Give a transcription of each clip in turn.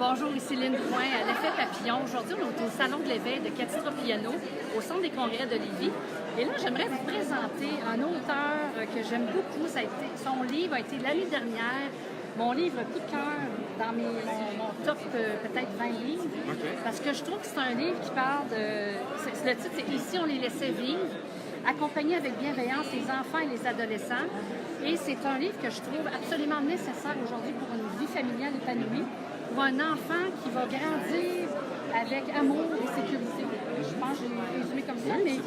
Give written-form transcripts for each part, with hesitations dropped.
Bonjour, ici Lynne Drouin à l'Effet Papillon. Aujourd'hui, on est au Salon de l'éveil de Cathy Tropiano, au Centre des congrès de Lévis. Et là, j'aimerais vous présenter un auteur que j'aime beaucoup. Son livre a été l'année dernière mon livre coup de cœur dans mon top peut-être 20 livres. Okay. Parce que je trouve que c'est un livre qui parle de... Le titre, c'est « Ici, on les laissait vivre ». Accompagner avec bienveillance les enfants et les adolescents. Et c'est un livre que je trouve absolument nécessaire aujourd'hui pour une vie familiale épanouie, pour un enfant qui va grandir avec amour et sécurité. Je pense que j'ai résumé comme ça, oui, mais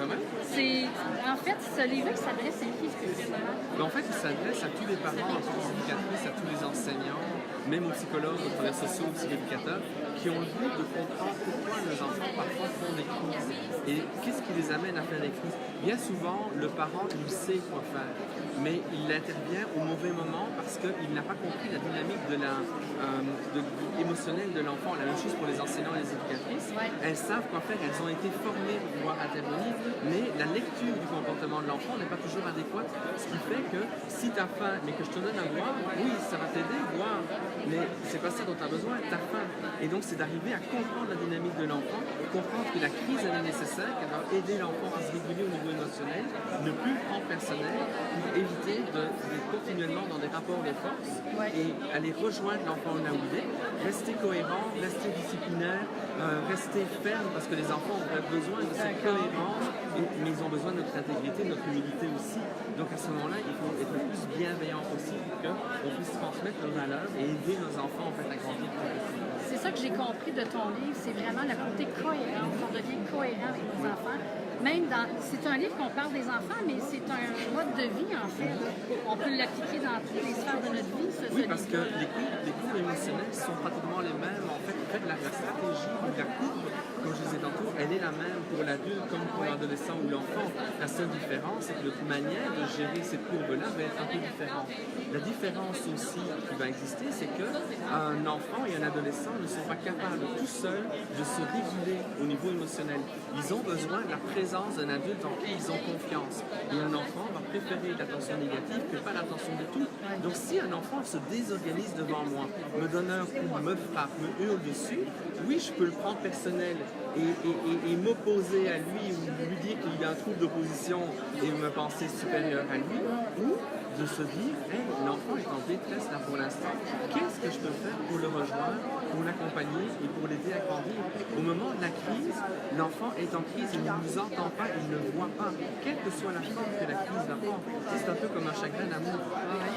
c'est en fait, ce livre s'adresse à qui spécifiquement? En fait, il s'adresse à tous les parents, à tous les éducatrices, à tous les enseignants, même aux psychologues, aux travailleurs sociaux, aux psychoéducateurs, qui ont le but de comprendre pourquoi nos enfants parfois font des crises et qu'est-ce qui les amène à faire des crises. Bien souvent, le parent, il sait quoi faire, mais il intervient au mauvais moment parce qu'il n'a pas compris la dynamique émotionnelle de l'enfant. La même chose pour les enseignants et les éducatrices. Ouais. Elles savent quoi faire, elles ont été formées pour pouvoir intervenir, mais la lecture du comportement de l'enfant n'est pas toujours adéquate. Ce qui fait que si tu as faim, mais que je te donne à boire, oui, ça va t'aider, boire, mais c'est pas ça dont tu as besoin, tu as faim. Et donc, c'est d'arriver à comprendre la dynamique de l'enfant, comprendre que la crise, elle est nécessaire, qu'elle va aider l'enfant à se réguler au niveau émotionnel, ne plus le prendre personnel, pour éviter d'être continuellement dans des rapports de force et aller rejoindre l'enfant là où il est, rester cohérent, rester disciplinaire, rester ferme, parce que les enfants ont besoin de cette cohérence, mais ils ont besoin de notre intégrité, de notre humilité aussi. Donc à ce moment-là, il faut être le plus bienveillant possible pour qu'on puisse transmettre nos valeurs et aider nos enfants en fait, à grandir plus possible. C'est ça que j'ai compris de ton livre, c'est vraiment le côté cohérent, on devient cohérent avec nos enfants. Même c'est un livre qu'on parle des enfants, mais c'est un mode de vie en fait. On peut l'appliquer dans toutes les sphères de notre vie. Oui, parce que les cours émotionnels sont pratiquement les mêmes. En fait, la stratégie ou la courbe, comme je disais tantôt, elle est la même pour l'adulte comme pour l'adolescent ou l'enfant. La seule différence, c'est que notre manière de gérer cette courbe-là va être un peu différente. La différence aussi qui va exister, c'est qu'un enfant et un adolescent ne sont pas capables tout seuls de se réguler au niveau émotionnel. Ils ont besoin de la présence d'un adulte en qui ils ont confiance. Et un enfant va préférer l'attention négative que pas l'attention du tout. Donc si un enfant se désorganise devant moi, me donne un coup, me frappe, me hurle dessus, oui, je peux le prendre personnel et m'opposer à lui ou lui dire qu'il y a un trouble d'opposition et me penser supérieur à lui, ou de se dire, hey, l'enfant est en détresse là pour l'instant, qu'est-ce que je peux faire pour le rejoindre, pour l'accompagner et pour l'aider à grandir? Au moment de la crise, l'enfant est en crise, il ne nous entend pas, il ne voit pas, quelle que soit la forme que la crise va prendre. C'est un peu comme un chagrin d'amour.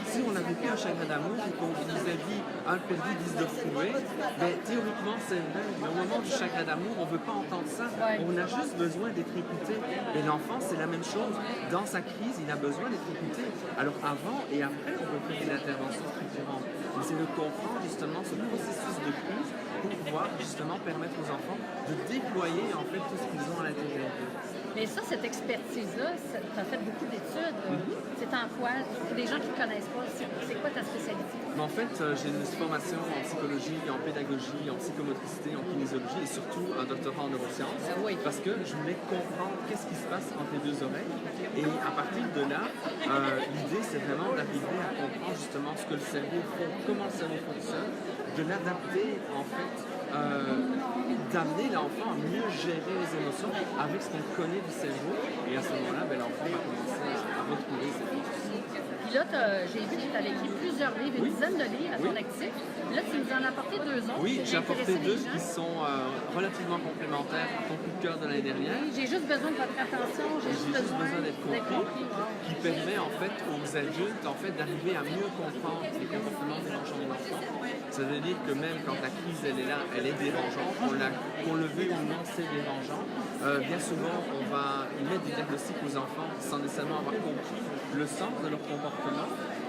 Si on a vécu un chagrin d'amour et qu'on vous a dit un perdu, 10 de retrouver, ben, théoriquement c'est vrai, mais au moment du chagrin d'amour, on ne veut pas entendre ça, on a juste besoin d'être écouté. Et l'enfant, c'est la même chose. Dans sa crise, il a besoin d'être écouté. Alors avant et après, on peut faire une intervention structurante. Mais c'est de comprendre justement ce processus de crise pour pouvoir justement permettre aux enfants de déployer en fait tout ce qu'ils ont à l'intérieur d'eux. Mais ça, cette expertise-là, tu as fait beaucoup d'études. C'est en quoi? Pour les gens qui ne connaissent pas, c'est quoi ta spécialité? Mais en fait, j'ai une formation en psychologie, en pédagogie, en psychomotricité, en kinésiologie et surtout un doctorat en neurosciences. Parce que je voulais comprendre qu'est-ce qui se passe entre les deux oreilles. Et à partir de là, l'idée, c'est vraiment d'arriver à comprendre justement ce que le cerveau fait, comment le cerveau fonctionne, de l'adapter en fait, d'amener l'enfant à mieux gérer les émotions avec ce qu'on connaît du cerveau. Et à ce moment-là, ben, l'enfant va commencer à retrouver ses forces. Puis là, j'ai vu que tu avais écrit plusieurs livres, une dizaine de livres à ton actif. Puis là, tu nous en as apporté deux autres. Oui, j'ai apporté deux qui sont relativement complémentaires à ton coup de cœur de l'année dernière. Oui, j'ai juste besoin de votre attention, j'ai juste besoin d'être compris, qui permet en fait aux adultes en fait, d'arriver à mieux comprendre les comportements dérangeants de l'enfant. Ça veut dire que même quand la crise elle est là, elle est dérangeante, qu'on le veuille ou non, c'est dérangeant. Bien souvent, on va mettre des diagnostics aux enfants sans nécessairement avoir compris le sens de leur comportement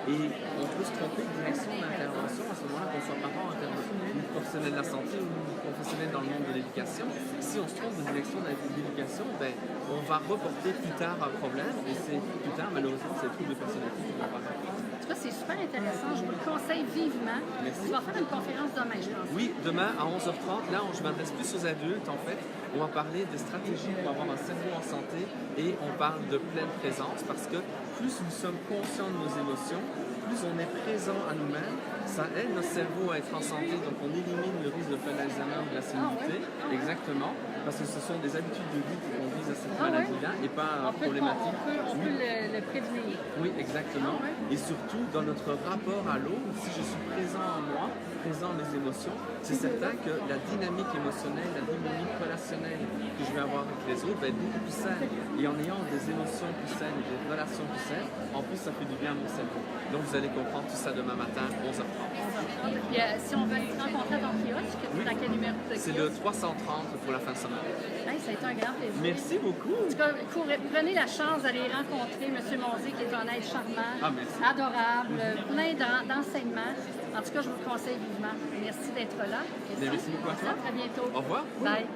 et on peut se tromper de direction d'intervention à ce moment-là, qu'on soit parent, ou professionnel de la santé ou professionnel dans le monde de l'éducation. Si on se trompe de direction d'éducation, ben, on va reporter plus tard un problème et c'est plus tard, malheureusement, c'est le trouble de personnalité qui va apparaître. En tout cas, c'est super intéressant. Je vous le conseille vivement. Merci. Tu vas faire une conférence demain, je pense. Oui, demain à 11h30. Là, je m'adresse plus aux adultes, en fait. On va parler de stratégies pour avoir un cerveau en santé et on parle de pleine présence parce que plus nous sommes conscients de nos émotions, plus on est présent à nous-mêmes, ça aide notre cerveau à être en santé, donc on élimine le risque de faire l'Alzheimer ou de la sénilité. Exactement, parce que ce sont des habitudes de vie qui conduisent à cette maladie-là et pas problématique. On peut le prévenir. Oui, exactement. Et surtout, dans notre rapport à l'autre, si je suis présent en moi, présent à mes émotions, c'est certain que la dynamique émotionnelle, la dynamique relationnelle que je vais avoir avec les autres va être beaucoup plus saine. Et en ayant des émotions plus saines, des relations plus saines, en plus, ça fait du bien à mon cerveau. Donc, vous allez comprendre tout ça demain matin, 11h30. Puis, si on veut te rencontrer à ton kiosque, tu es à quel numéro de kiosque? C'est le 330 pour la fin de semaine. Hey, ça a été un grand plaisir. Merci beaucoup. En tout cas, prenez la chance d'aller rencontrer M. Monzé, qui est un être charmant, adorable, plein d'enseignements. En tout cas, je vous le conseille vivement. Merci d'être là. Merci beaucoup à toi. À très bientôt. Au revoir. Bye.